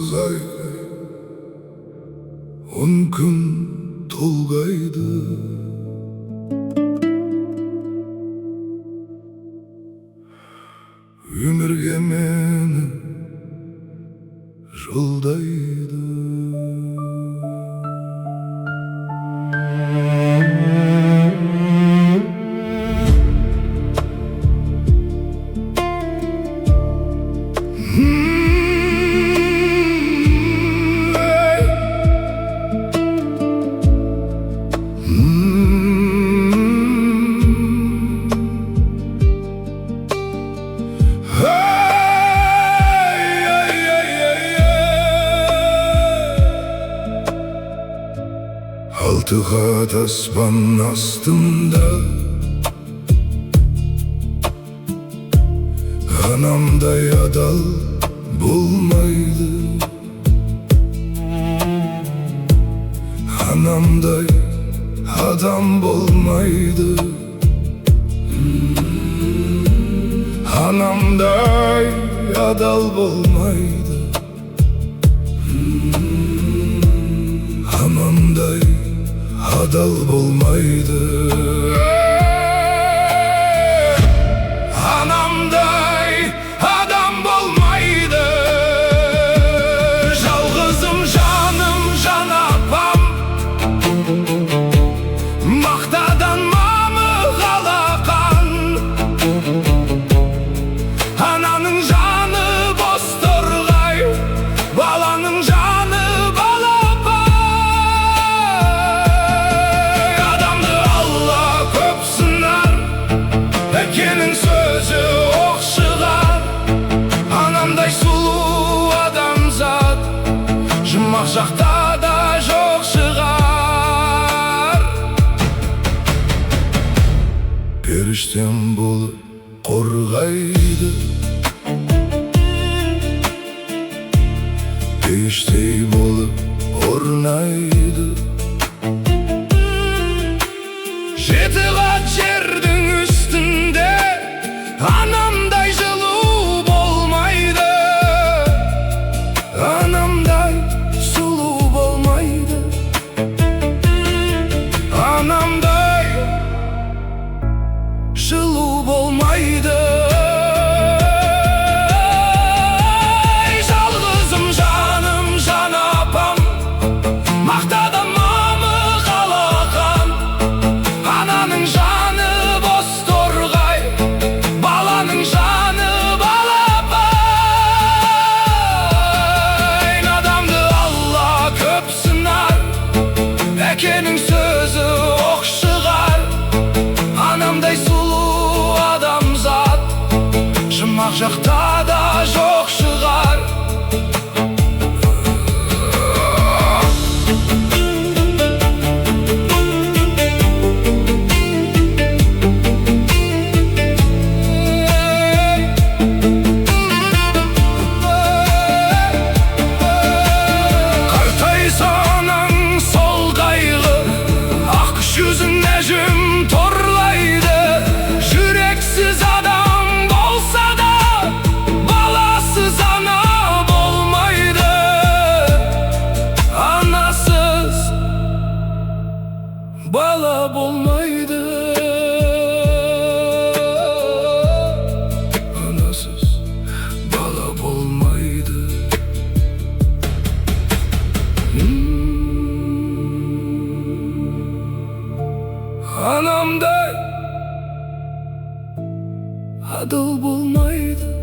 Yalғызайды 10 күн толғайды Өмірге мені жолдайды Altı kat asman astımda Anamday adal bulmaydı Anamday adam bulmaydı Anamday adal bulmaydı Anamday adal bulmaydı Anamday adam bulmaydı Жалғызым жаным жан апам Мақтадан мамы қалақан Ананың жаны бос торғай Баланың жаны Әкенің сөзі оқ шығар Анамдай сұлу адамзат Жұмақ жақта да жоқ шығар Періштем болып қорғайды Пештей болып орнайды Жеті қат жердің üstünde Anamday жылу болмайды Anamday сұлу болмайды Anamday жылу болмайды Жалғызым жаным жан апам Мақтадан мамы қалақан Ананың жаны бос торғай Баланың жаны балапай Адамды Алла көп сынар Әкенің сөзі оқ шығар Анамдай сұлу адамзат Жұмақ жақта да жоқ шығар Жүзін әжім торлайды Жүрексіз адам болса да Баласыз ана болмайды Анасыз бала болмайды Анасыз бала болмайды Anamday adıl bulmaydı